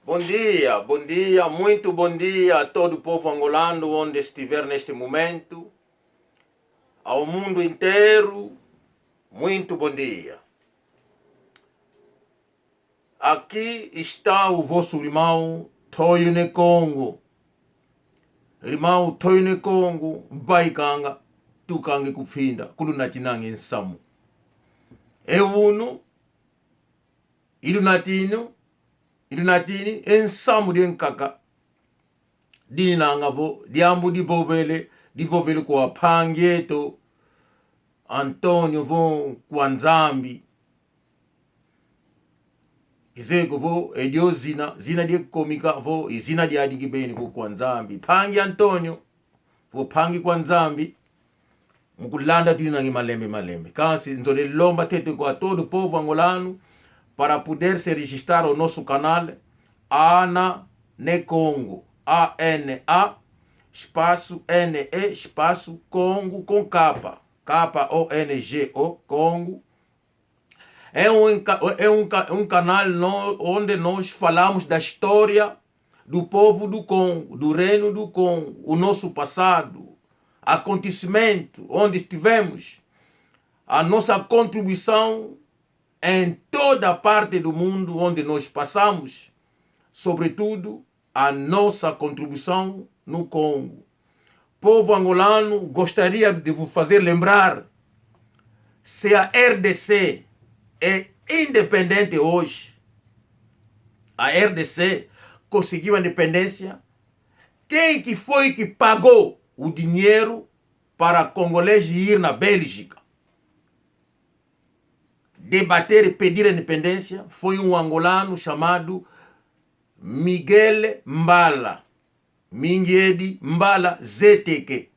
Bom dia, muito bom dia a todo o povo angolano onde estiver neste momento, ao mundo inteiro, muito bom dia. Aqui está o vosso irmão Toyne Congo. Irmão Toyne Congo, baikanga, tukange kufinda, kulunatinange nsamu. Euno, ilunatini ensamu di nkaka dini na ngavo diambu di bobele di vovele kwa pangieto Antonio von Kwanzambi izego vo edio zina di komika vo izina di adi gibeni vo Kwanzambi pangi Antonio vo pangi Kwanzambi mukulanda dini na malembe kasi nzole lomba tete kwa todo povo angolano para poder se registrar ao nosso canal Ana Ne Congo, A-N-A, espaço N-E, espaço Congo com capa, K-O-N-G-O, Congo. É um canal onde nós falamos da história do povo do Congo, do reino do Congo, o nosso passado, acontecimento, onde estivemos, a nossa contribuição em toda parte do mundo onde nós passamos, sobretudo a nossa contribuição no Congo. Povo angolano, gostaria de vos fazer lembrar, se a RDC é independente hoje, a RDC conseguiu a independência, quem que foi que pagou o dinheiro para congolês ir na Bélgica debater e pedir a independência? Foi um angolano chamado Miguel Mbala, Minguedi Mbala ZTK.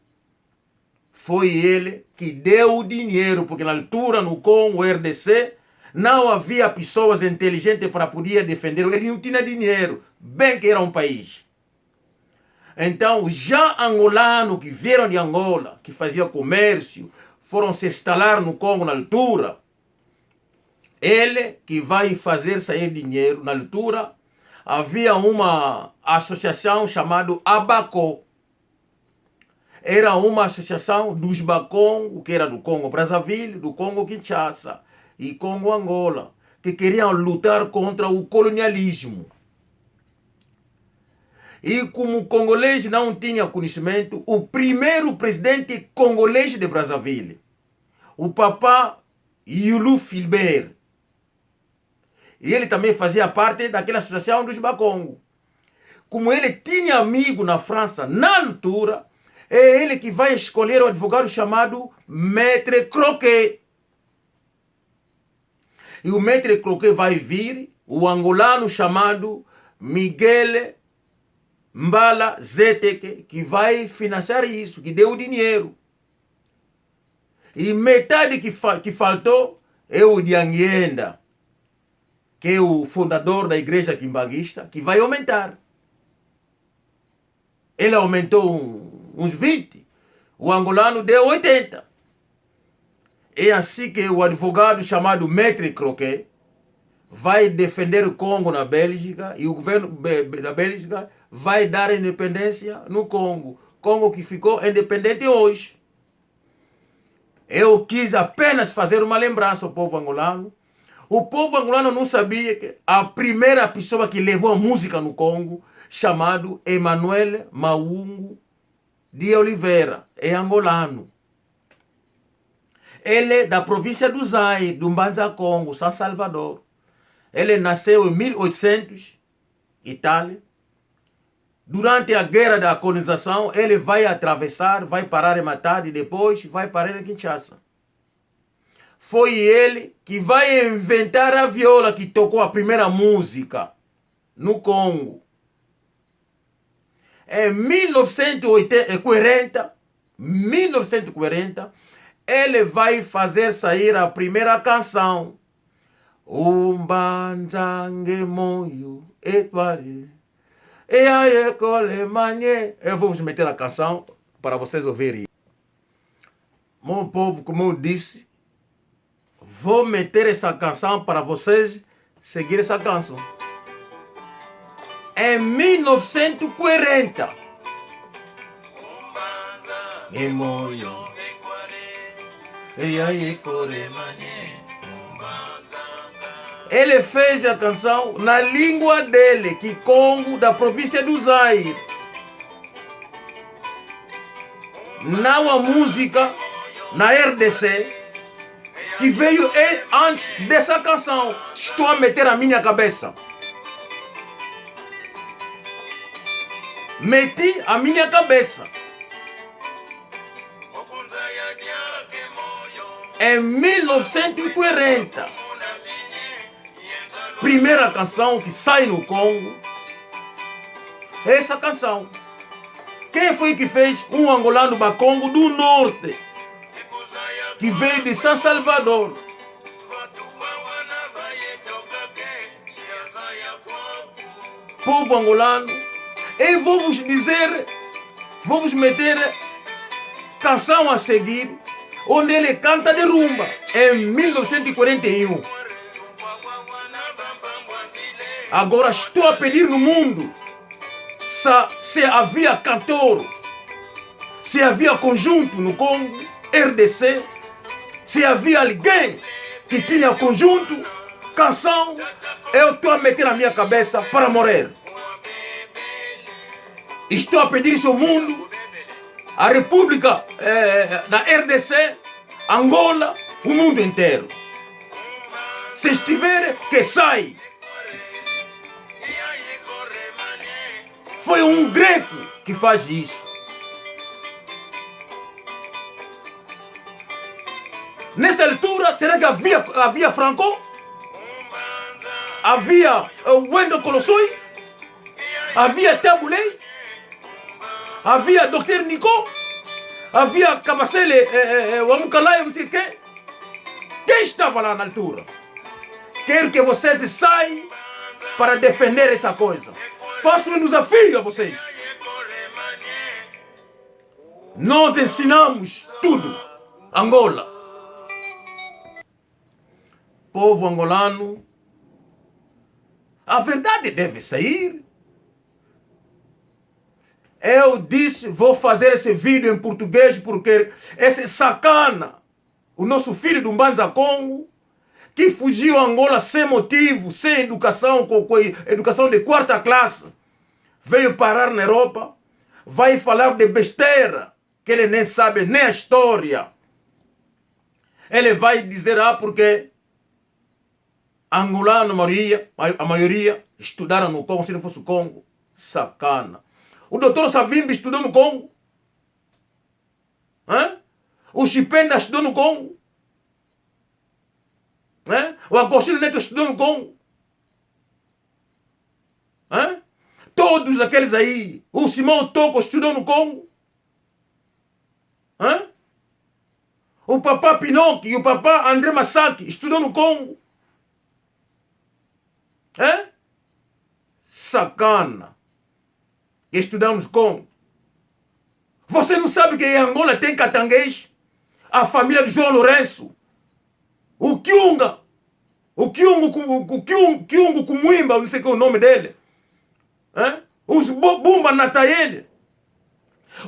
Foi ele que deu o dinheiro, porque na altura no Congo, RDC, não havia pessoas inteligentes para poder defender, ele não tinha dinheiro, bem que era um país. Então, já angolanos que vieram de Angola, que faziam comércio, foram se instalar no Congo na altura, ele que vai fazer sair dinheiro. Na altura, havia uma associação chamada Abaco. Era uma associação dos Bakongo, que era do Congo Brazzaville, do Congo Kinshasa e Congo Angola, que queriam lutar contra o colonialismo. E como o congolês não tinha conhecimento, o primeiro presidente congolês de Brazzaville, o Papa Yulu Filbert, e ele também fazia parte daquela associação dos Bakongo. Como ele tinha amigo na França, na altura, é ele que vai escolher o advogado chamado Maître Croquet. E o Maître Croquet vai vir, o angolano chamado Miguel Mbala ZTK, que vai financiar isso, que deu o dinheiro. E metade que faltou é o de Anguienda, que é o fundador da igreja quimbanguista, que vai aumentar. Ele aumentou uns 20, o angolano deu 80. É assim que o advogado chamado Maître Croquet vai defender o Congo na Bélgica, e o governo da Bélgica vai dar independência no Congo. Congo que ficou independente hoje. Eu quis apenas fazer uma lembrança ao povo angolano. O povo angolano não sabia que a primeira pessoa que levou a música no Congo, chamado Emmanuel Maungu de Oliveira, é angolano. Ele é da província do Zaire, do Mbanza Congo, São Salvador. Ele nasceu em 1800, Itália. Durante a guerra da colonização, ele vai atravessar, vai parar em Matadi e depois vai parar em Kinshasa. Foi ele que vai inventar a viola, que tocou a primeira música no Congo. Em 1940, ele vai fazer sair a primeira canção. Umbanzange moyo etware. E aí, colemanye. Eu vou vos meter a canção para vocês ouvirem. Meu povo, como eu disse, vou meter essa canção para vocês seguir essa canção. Em 1940. Ele fez a canção na língua dele, Kikongo, da província do Zaire. Não a música na RDC, que veio antes dessa canção. Estou a meter a minha cabeça. Meti a minha cabeça. Em 1940, primeira canção que sai no Congo, essa canção. Quem foi que fez? Um angolano Bakongo do Norte, que veio de São Salvador. Povo angolano. E vou vos dizer, vou vos meter canção a seguir, onde ele canta de rumba, em 1941. Agora estou a pedir no mundo, se havia cantor, se havia conjunto no Congo, RDC, se havia alguém que tinha conjunto, canção, eu estou a meter na minha cabeça para morrer. Estou a pedir isso ao mundo, a República, na RDC, Angola, o mundo inteiro. Se estiver, que sai. Foi um greco que faz isso. Nessa altura, será que havia Franco? Havia Wendel Colossoi? Havia Tabulei? Havia Dr. Nico? Havia Kabasele, Wamukalai, não sei quem? Quem estava lá na altura? Quero que vocês saiam para defender essa coisa. Faço um desafio a vocês. Nós ensinamos tudo. Angola. Povo angolano. A verdade deve sair. Eu disse, vou fazer esse vídeo em português porque esse sacana, o nosso filho do Mbanza Congo, que fugiu a Angola sem motivo, sem educação, com educação de 4ª classe, veio parar na Europa, vai falar de besteira, que ele nem sabe nem a história. Ele vai dizer, porque angolano, a maioria, estudaram no Congo, se não fosse o Congo. Sacana. O doutor Savimbi estudou no Congo. O Chipenda estudou no Congo. O Agostinho Neto estudou no Congo. Todos aqueles aí. O Simão Toco estudou no Congo. O papá Pinocchio e o papá André Massaki estudou no Congo. Sacana. Estudamos com. Você não sabe que em Angola tem catanguês? A família de João Lourenço. O Kyunga. O Kyungo Kumuimba, não sei qual é o nome dele. Os Bumba Nataele.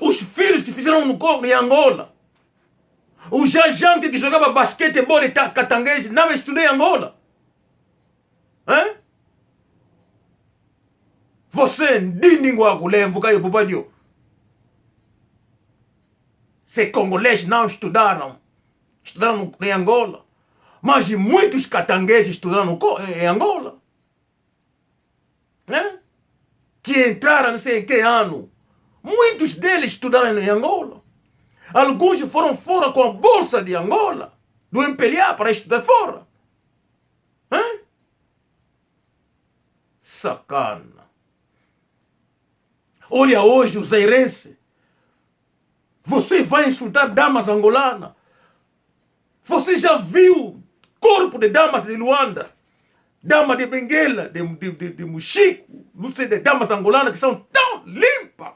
Os filhos que fizeram no Congo, em Angola. O Jajante que jogava basquetebol e catanguês, não estudei em Angola. Você, Ndindinguago, Lemvuka e Bubadio. Se congolês não estudaram. Estudaram em Angola. Mas muitos catangueses estudaram em Angola. Que entraram não sei em que ano. Muitos deles estudaram em Angola. Alguns foram fora com a bolsa de Angola. Do MPLA para estudar fora. Sacana. Olha hoje o zairense. Você vai insultar damas angolanas. Você já viu corpo de damas de Luanda? Dama de Benguela, de Muxico, não sei, de damas angolanas que são tão limpas.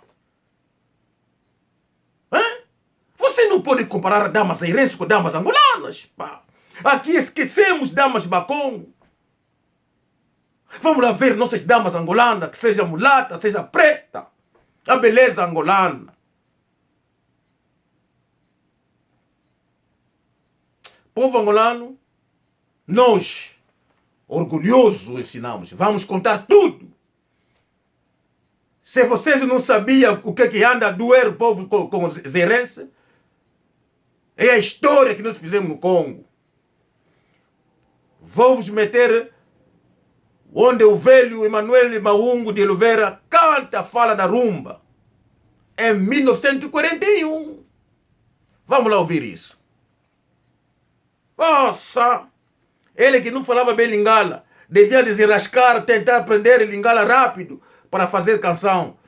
Você não pode comparar damas zairenses com damas angolanas. Pá. Aqui esquecemos damas Bakongo. Vamos lá ver nossas damas angolanas, que seja mulata, seja preta. A beleza angolana. Povo angolano, nós, orgulhosos, ensinamos. Vamos contar tudo. Se vocês não sabiam o que anda a doer o povo com os zerenses, é a história que nós fizemos no Congo. Vou vos meter onde o velho Emanuel Maungo de Oliveira canta a fala da rumba. Em 1941. Vamos lá ouvir isso. Nossa! Ele que não falava bem Lingala, devia desenrascar, tentar aprender Lingala rápido para fazer canção.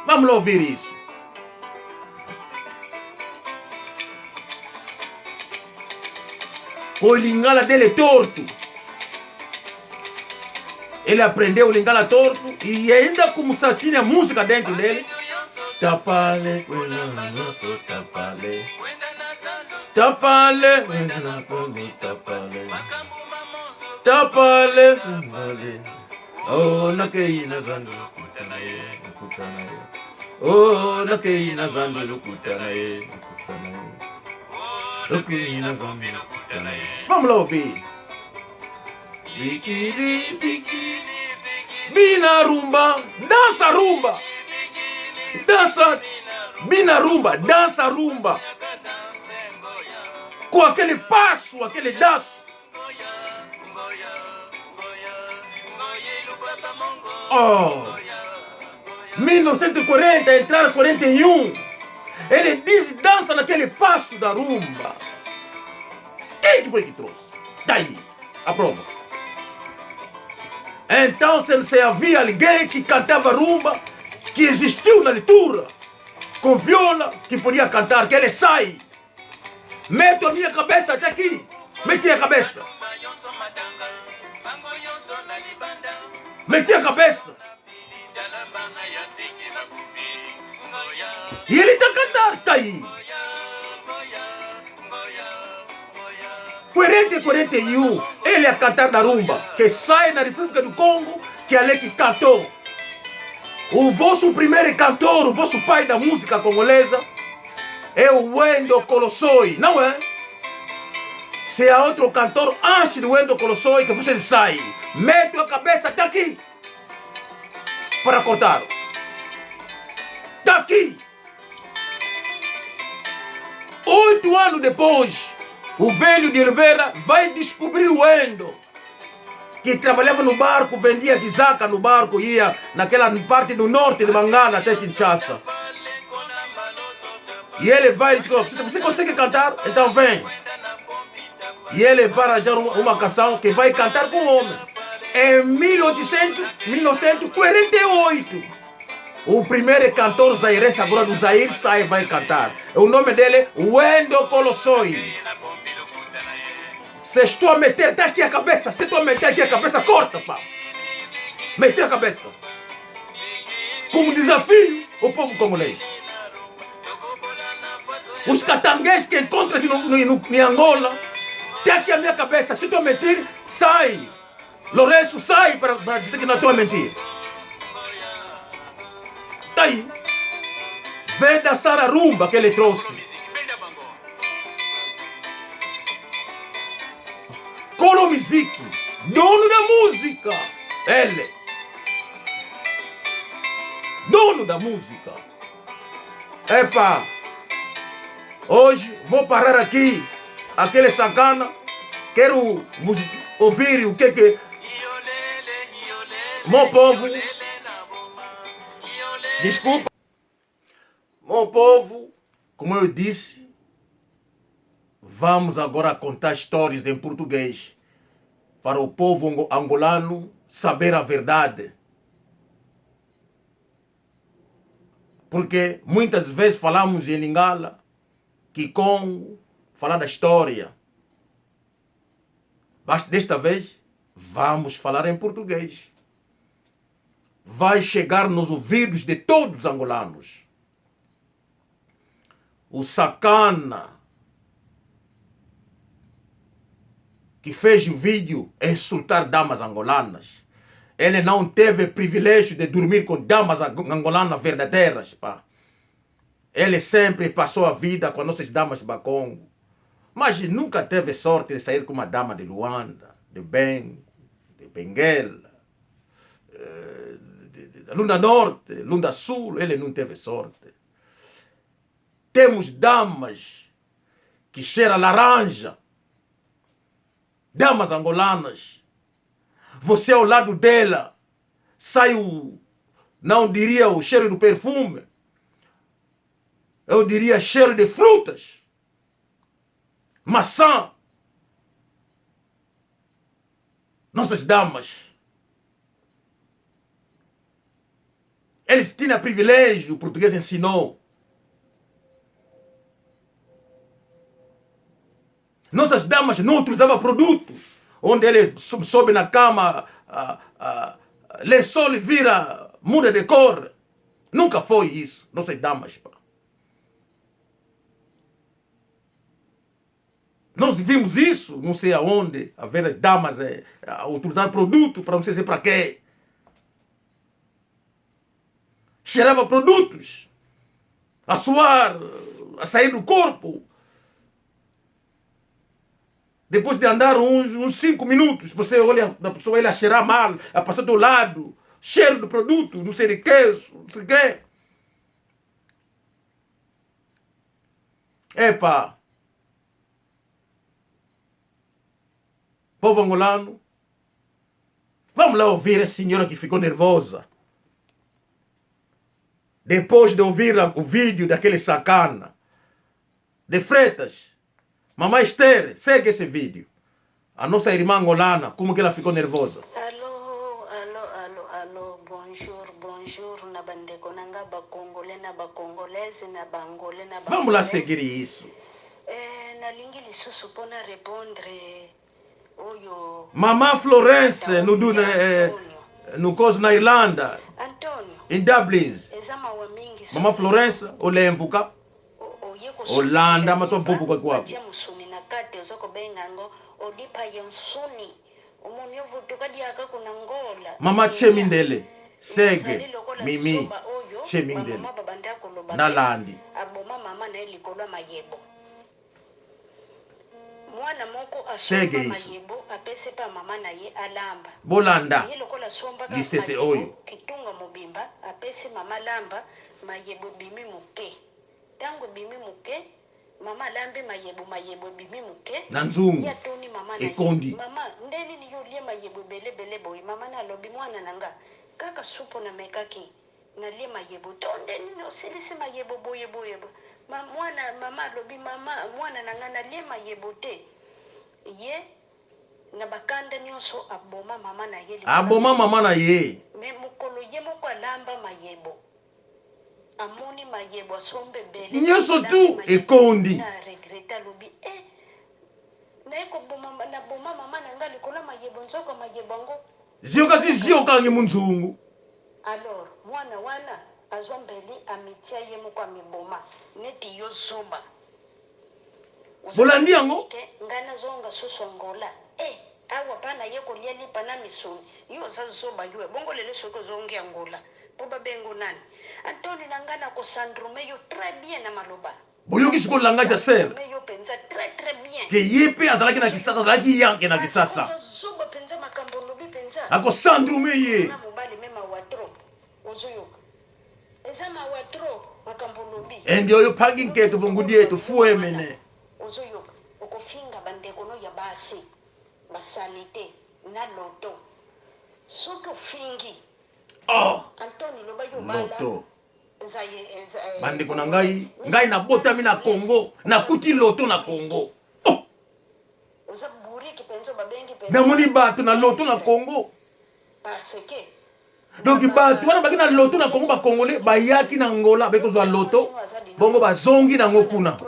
Vamos lá ouvir isso. Com o Lingala dele torto. Ele aprendeu o Lingala torto e ainda como só tinha música dentro dele. Tapale, tapale. Tapale, tapale. Tapale, oh, nakeina zandu kutanaye, kutanaye. Oh, nakeina zandu kutanaye, kutanaye. Nakeina zandu kutanaye. Vamos lá ouvir. Bikini, bikini, bina rumba, dança rumba, dança, bina rumba, dança rumba, com aquele passo, aquele danço. Oh, 1940, entrar 41, ele diz dança naquele passo da rumba. Quem que foi que trouxe? Daí, a prova. Então, se havia alguém que cantava rumba, que existiu na leitura, com viola, que podia cantar, que ele sai. Meto a minha cabeça até aqui. Meti a cabeça. Meti a cabeça. E ele está a cantar, está aí. 41, ele a cantar na rumba, que sai na República do Congo, que é ali que cantou. O vosso primeiro cantor, o vosso pai da música congolesa, é o Wendo Colossoi, não é? Se há outro cantor antes do Wendo Colossoi, que vocês saem, mete a cabeça até aqui, para cortar. Daqui. 8 anos depois, o velho de Oliveira vai descobrir o Wendo, que trabalhava no barco, vendia guisaca no barco, ia naquela parte do norte de Mangala até Kinshasa. E ele vai e diz: você consegue cantar? Então vem. E ele vai arranjar uma canção que vai cantar com o homem. Em 1948, o primeiro cantor zairense agora do Zaire sai e vai cantar. O nome dele é Wendo Colossoi. Se estou a meter até aqui a cabeça, se estou a meter aqui a cabeça, corta, pá. Meter a cabeça. Como desafio, o povo congolês. Os catanguês que encontram em Angola, até aqui a minha cabeça, se estou a mentir, sai. Lourenço, sai para dizer que não estou a mentir. Está aí. Vem dançar a rumba que ele trouxe. Colo Music, dono da música. Ele. Dono da música. Epa. Hoje vou parar aqui. Aquele sacana. Quero ouvir o que... Meu povo. Desculpa. Meu povo, como eu disse, vamos agora contar histórias em português para o povo angolano saber a verdade. Porque muitas vezes falamos em Lingala, Kikongo, falar da história. Mas desta vez vamos falar em português. Vai chegar nos ouvidos de todos os angolanos. O sacana que fez o vídeo insultar damas angolanas. Ele não teve privilégio de dormir com damas angolanas verdadeiras, pá. Ele sempre passou a vida com as nossas damas de Bakongo. Mas nunca teve sorte de sair com uma dama de Luanda, de Bengo, de Benguela, de Lunda Norte, Lunda Sul. Ele não teve sorte. Temos damas que cheiram laranja. Damas angolanas. Você ao lado dela sai não diria o cheiro do perfume. Eu diria cheiro de frutas. Maçã. Nossas damas. Eles tinham privilégio, o português ensinou. Nossas damas não utilizavam produtos. Onde ele sobe na cama, lençol vira, muda de cor. Nunca foi isso. Nossas damas, pá. Nós vimos isso, não sei aonde, a ver as damas a utilizar produto para não sei para quê. Cheirava produtos, a suar, a sair do corpo. Depois de andar uns 5 minutos, você olha na pessoa, ele a cheirar mal, a passar do lado, cheiro do produto, não sei de quê, não sei de quê. Epa! Povo angolano, vamos lá ouvir essa senhora que ficou nervosa. Depois de ouvir o vídeo daquele sacana de Freitas, Mamãe Esther, segue esse vídeo. A nossa irmã angolana, como que ela ficou nervosa. Alô, bonjour, na bandeko nanga bakongole na bakongolese na bangole na bangolese. Vamos lá seguir isso. Na lingi lisusu pona répondre oyo. Mamã Florence, no coisa na Irlanda. Antônio. Em Dublin. Mamã Florence, olemvuka. Holanda, mas tô pouco com a musuni na kate uzoko bengango odipa yensuni umuntu yovuduka diaka kuna ngola Mama Chemindele segue Mimi Chemindele Nalandi aboma mama na elikolwa mayebo mwana moko asomba mayebo apese pa mama na ye alamba bolanda yelokola somba lisese oyo kitunga mobimba apese mama lamba mayebo bimi muke tango bimi muke mama lambe mayebo bimi muke na nzungu ya toni mama na ekondi mama ndeni ni yolie mayebo bele boy mama na lobi mwana nanga kaka supo na mekaki na lie mayebo tonde ni no silisi mayebo boye mwana mama lobi mama mwana nanga na lie mayebo te ye na bakanda nyonso aboma mama na ye me mukolo ye moko alamba mayebo amoni mayebo asombe bele nyonso tu ekondi na regreta lobi na eko boma na boma mama nanga likola mayebo nzoko mayebo ngo zioka nge munzungu. Alors mwana wana azombeli amitia ye moko amiboma neti yo zoba bolandi yango ngana zonga susu ngola awa pana ye kolia lipa na misuni yo za zoba yo bongo lelo soko zonge ngola poba bengo nani Antoni nangana ko sandrume yo très bien na maloba boyoki siko langage ya ser yo penza très bien ke yepe azalaki na kisasa azalaki yanke na kisasa zoba penza makambo lobi penza ako sandrume ye na mobali mema watro ozoyo ezama watro makambo lobi ndio yo pangi nketo vongudi yetu fuwe mene ozoyo okofinga bandeko no ya basi basalite na loto soto fingi Antoni loba yo loto bandeko na ngai na botami na Congo na kuti loto na Congo namoni bato na loto na Congo donc bato wana baki na loto na Congo bakongole bayaki na Angola bekozwa loto bongo bazongi nango kuna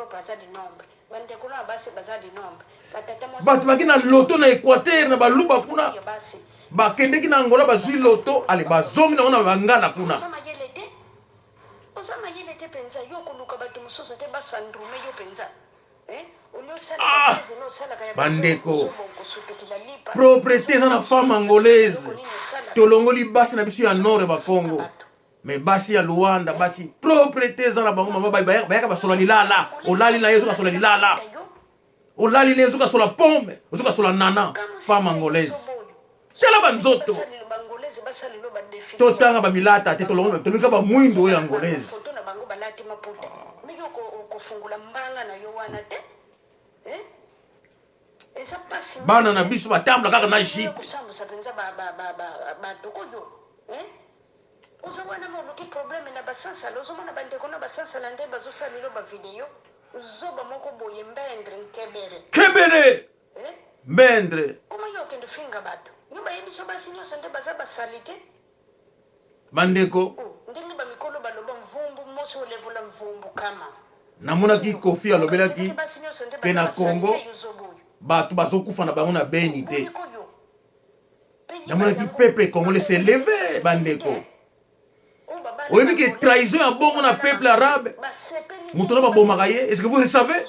bato baki na loto na Equateur na baluba kuna bakendeki na Angola bazwi loto ale bazongi nango na bangana kuna osama yele te penza yo koluka bato musoso te basandrume yo penza bandeko propriété za na femme angolaise tolongoli basi na biso ya nord ba Congo mais basi ya Luanda basi propriété za na bango mama bayaka basola lilala olali na yesu kasola lilala olali na yesu kasola pomme yesu kasola nana femme angolaise tela banzoto totanga bamilata te tolongo tolika ba mwindo oyo angolaise bana na biso batambula kaka na jipe ozobona moluki problème na basansala ozomona bandeko na basansala nde bazosalelo bavideo zoba moko boye mbendre nkebere mbendre koma yo okende finga bato yo bayebiso basi nyonso nde baza basali te bandeko ndenge bamikolo baloba mvumbu mosi olevola mvumbu kama namonaki Kofi alobelaki ke na Congo bato bazokufa na bango na beni te namonaki peuple congolais s'est levé bandeko oyebi ke trahison ya bongo na peuple arabe moto na babomaka ye est-ce que vous le savez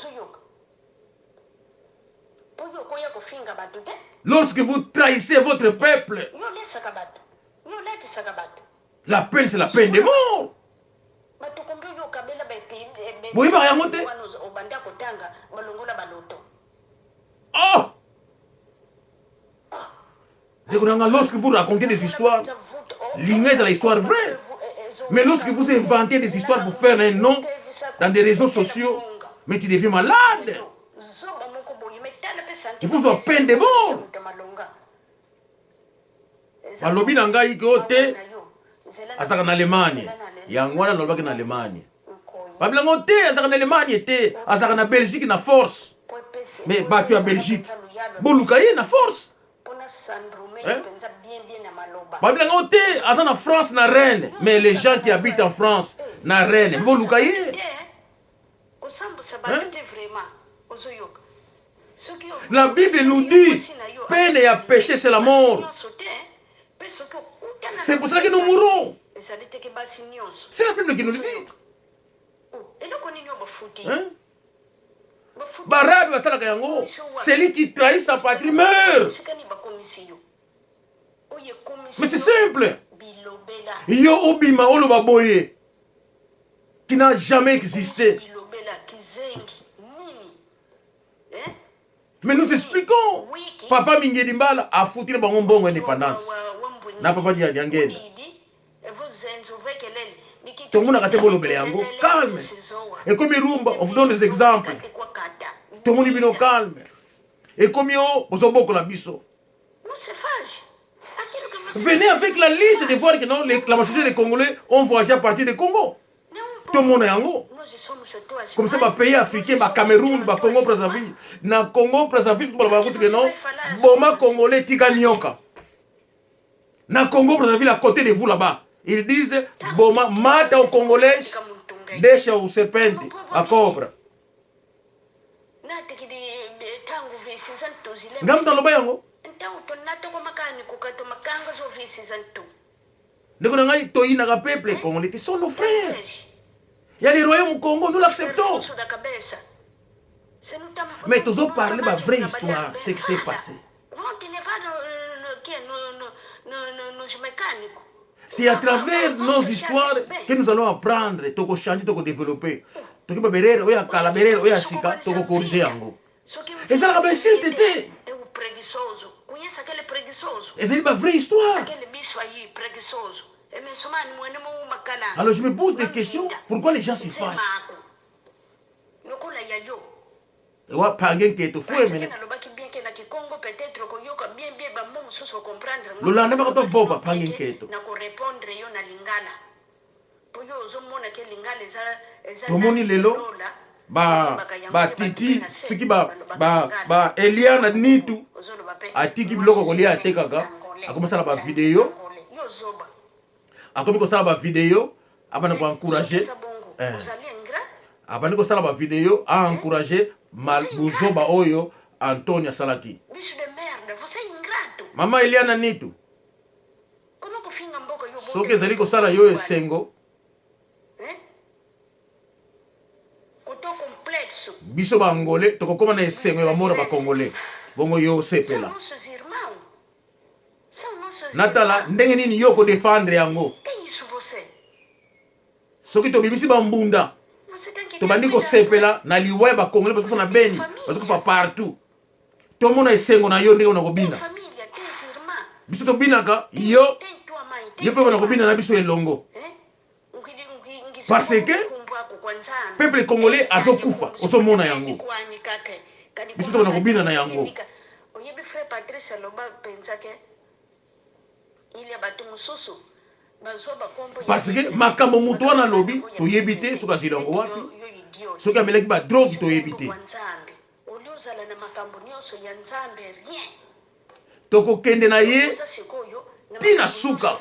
lorsque vous trahissez votre peuple la peine c'est la peine de mort boyebaka yango te oh lorsque vous racontez des histoires l'ingé c'est la histoire vraie mais lorsque vous inventez des histoires pour faire un nom dans des réseaux sociaux mais tu deviens malade il faut faire peine de mort balobi na ngai ko te azaka na Allemagne yango wana lobaki na Allemagne babilango te azaka na Allemagne te azaka na Belgique na force mais bato ya Belgique boluka ye na force babilango te aza na France na Rennes mais les gens qui habitent en France na Rennes boluka ye la Bible nous dit peine ya péché c'est la mort. C'est pour ça que nous mourrons. C'est la Bible qui nous le dit. Barabe basalaka yango, celui qui trahit sa patrie meurt. Mais c'est simple. Yo obima oloba boye qui n'a jamais existé. Mais nous expliquons. Papa Mingedi Mbala a foutu le bango bongo indépendance. Na papa dia ngenda. Tout le monde a raté le yango. Calme. Et comme Rumba, on vous donne des exemples. Tout le monde est calme. Et comme yo, vous avez beaucoup la biso. Venez avec la liste de voir que non, la majorité des Congolais ont voyagé à partir du Congo. Tout le monde est yango. Comme ça, les pays africains, le Cameroun, le Congo Brazzaville. Na Congo Brazzaville, tout le monde que non, Boma Congolais tika nyoka. Na Congo Brazzaville, à côté de vous là-bas, ils disent Boma mata au Congolais, deixa au serpente, à cobra. Ngam dans le bayango. Ne connaissons pas toyi na peuple congolais, ils sont nos frères. Il y a les royaumes au Congo, nous l'acceptons. Mais tous autres parlent de la vraie histoire, ce qui s'est passé. C'est à travers nos histoires que nous allons apprendre, toko changer, toko développer. Toko baberere, oya kalaberere, oya sika, toko corriger yango. Et ça la belle tété. Et c'est une vraie histoire. Alors je me pose des questions, pourquoi les gens se fâchent? Le lendemain, quand on boba, pas inquiète. Tout le monde est là. Ba titi, ce qui ba Eliana Nitu, a tiki bloko kolia tekaka, a commencé à la vidéo. A commencé à la vidéo, avant de encourager. Avant de la vidéo, a encouragé Malbuzoba Oyo, Antonia Salaki. Maman Eliana Nitu. So que Zaliko Sala yo esengo. biso ba angolais tokokoma na esengo ya bamora ba congolais bongo yo São sepela nossos irmãos. São nossos natala irmãos. ndenge nini yo ko défendre yango Que isso você? soki tobimisi bambunda Você tem que tobandi cuidado, kosepela na liwa ya bacongolais bazokufa na beni bazokufa partout tomona esengo na yo ndenge ona Tem kobina família, tens irmã. biso tobinaka yo Tem tua mãe, tem yo mpe bona kobina na biso elongo parce que peuple congolais azokufa ozomona yango biso tobona kobina na yango oyebi frère Patrice aloba penza ke ili ya bato mosusu bazwa bakombo parce que makambo moto wana alobi toyebi te soki azili yango wapi soki amelaki badrogi toyebi te oli ozala na makambo nyonso ya nzambe rien tokokende na ye oza sikoyo tina suka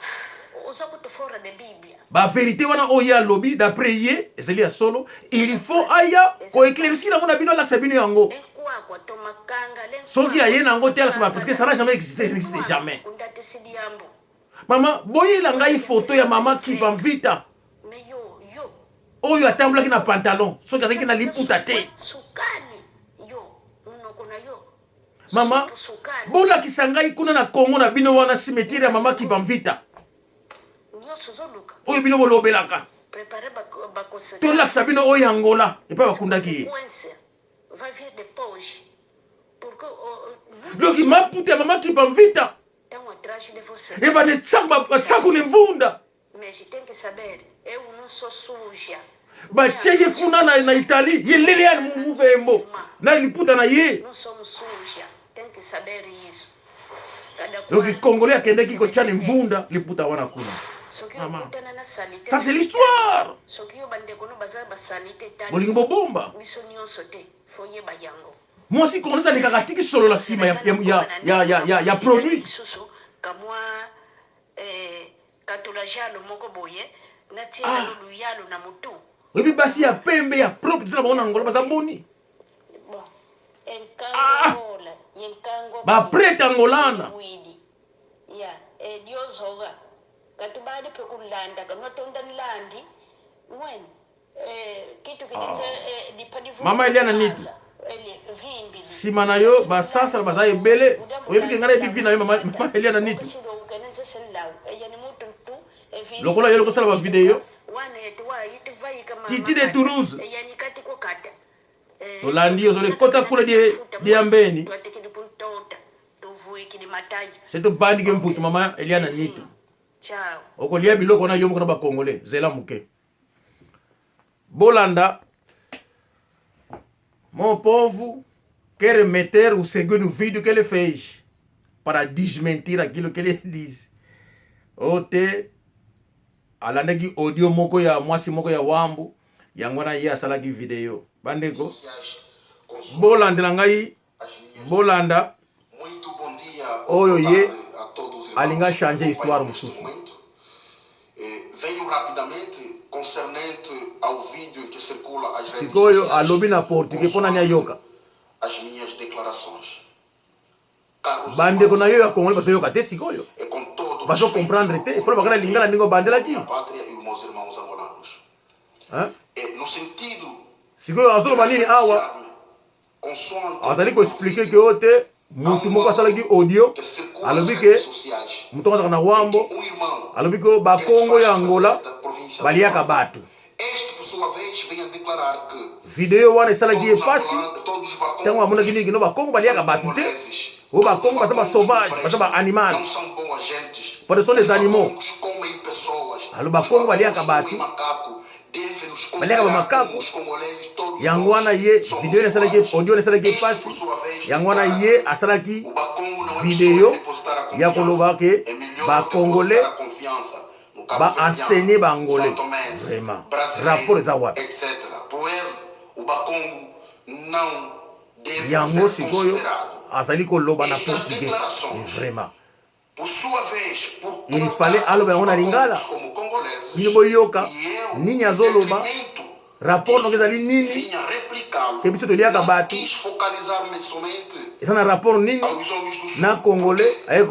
oza kutofora de biblia bavérité wana oyo ye alobi d'après ye ezali ya solo il faut aya koéclaircir yango na bino alakisa bino yango enkwakwa to makanga soki aye na yango te alakisa parce que ça n'a jamais existé, ça n'existe jamais undatisidi yambo mama boyela ngai photo ya mama kipa mvita me yo oyo atambolaki na pantalon soki azalaki na liputa te sukali yo munoko na yo mama bolakisa ngai kuna na kongo na bino wana cimetière ya mama kipa mvita nyonso zoluka oyo bino bolobelaka préparer bakose tolakisa bino oyo angola epai bakundaki ye va vir de poche pour que loki maputa ya mama kipa mvita tango atrás de você ebane tsaku ni mvunda mas tem que saber eu não sou suja batie ye kuna na Italie ye lele yani muvembo na liputa na ye não somos suja tem que saber isso loki congolais akendeki kotia ni mvunda liputa wana kuna ça c'est l'histoire bolingi bobomba mwasi congolais alekaka tiki solo na nsima ya produit kamwa katola jalo moko boye natia lulu yalo na mutu oyebi basi ya pembe ya propre tina bango na ngola baza boni baprete angolana diozoga katubali pe kulanda kanotonda nlandi ngwen kitu kiditse dipadivu mama Eliana niti sima na yo basasa baza ebele oyebi ke ngana ebi vi na yo mama Eliana niti lokola yo lokosala ba video Titi de Toulouse olandi ozole kota kula di ambeni seto bandi ke mfutu mama Eliana niti okolia biloko na yo moko na bacongolais zela muke bolanda mon pauvre que remeter o segundo vídeo que ele fez para desmentir aquilo que ele diz ote alandaki audio moko ya mwasi moko ya wambu yango na ye asalaki video bandeko bolandela ngai bolanda oyo ye alinga changer histoire mosusu. Venho rapidamente concernente ao vídeo em que circula as redes sociais. Alobi na português pona nya yoka. As minhas declarações. Bande kona yo ya Congo baso yoka te sikoyo. Baso comprendre te, fala bakana lingala ningo bandela ki. Pátria e os meus irmãos angolanos. No sentido sikoyo aso banini awa. Azali ko expliquer que ote mutu moko asalaki audio alobi ke mutu azaka na wambo alobi ko bakongo ya Angola baliaka bato video wana esalaki epasi ntango amonaki nini kino bakongo baliaka bato te o bakongo baza basauvage baza baanimal parce sont les animaux alo bakongo baliaka bato baliaka bamakaku yango wana ye video esalaki audio esalaki epasi yango wana ye asalaki video ya koloba ke bacongolais baenseigner baangolais vraiment rapport eza wapi yango sikoyo azali koloba na portugais vraiment il fallait aloba yango na lingala bino boyoka nini azoloba rapport noko ezali nini ke biso toliaka bato eza na rapport nini na congolais aye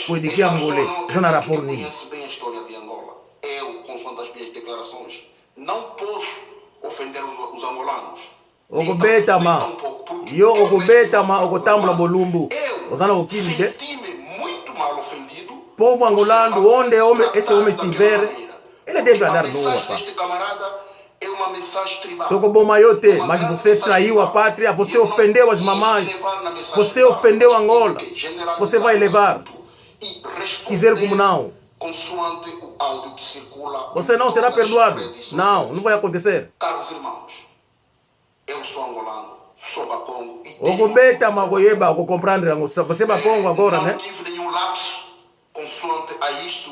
koedike angolais eza na rapport nini não posso ofender os angolanos. Okubeta ma. Yo okubeta ma okutambula bolumbu. Osana okimi de. Senti-me muito mal ofendido. Povo angolano, onde esse homem tiver, ele deve andar nua, mensagem pá. deste camarada é uma mensagem tribal. Tô com bom maiote, mas você traiu a pátria, você ofendeu as mamães, você ofendeu Angola, você vai levar. Quiser como não. Consoante o áudio que circula. Você não será perdoado. Não, não vai acontecer. Caros irmãos, eu sou angolano, sou bacongo e Okubeta magoyeba, oko compreender, você bacongo agora, né? não tive nenhum lapso consoante a isto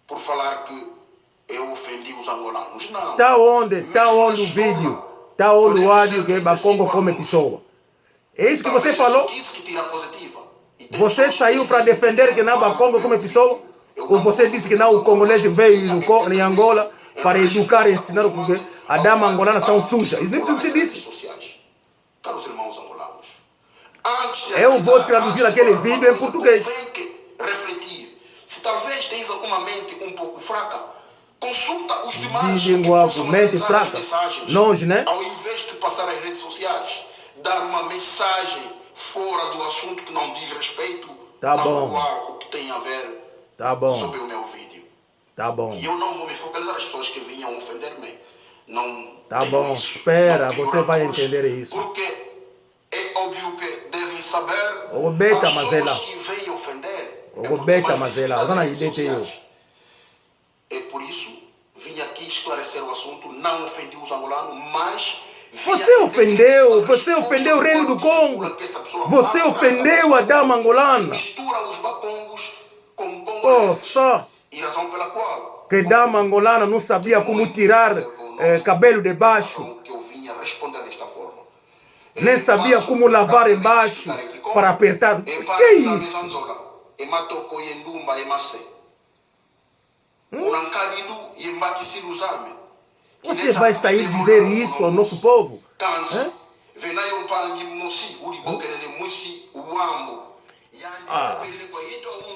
por falar que eu ofendi os angolanos. Não. Tá onde o vídeo? Tá onde o áudio que bacongo come pessoa? É isso que você falou? Você saiu para defender que não bacongo come pessoa? Ou você disse que não o congolês veio em Angola para educar e ensinar porque a dama angolana são sujas? Isso não é o que você disse? Caros irmãos angolanos, eu vou traduzir aquele vídeo em português. Refletir. Se talvez tens alguma mente um pouco fraca, consulta os demais. Mente fraca. Longe, né? Ao invés de passar as redes sociais, dar uma mensagem fora do assunto que não diz respeito ao que tem a ver sobre o meu vídeo. Tá bom. E eu não vou me focalizar nas pessoas que vinham ofender-me. Não. Tá bom, espera, você vai entender isso. Porque é óbvio que devem saber as pessoas que vêm ofender. É por isso, vim aqui esclarecer o assunto, não ofendi os angolanos, mas... Você ofendeu o reino do Congo. Você ofendeu a dama angolana. Mistura os bacongos com congoleses. E razão pela qual... Que dama angolana não sabia como tirar cabelo de baixo. Que eu vinha responder desta forma. Nem sabia como lavar embaixo para apertar. Que é isso? Você vai sair dizer isso ao nosso povo?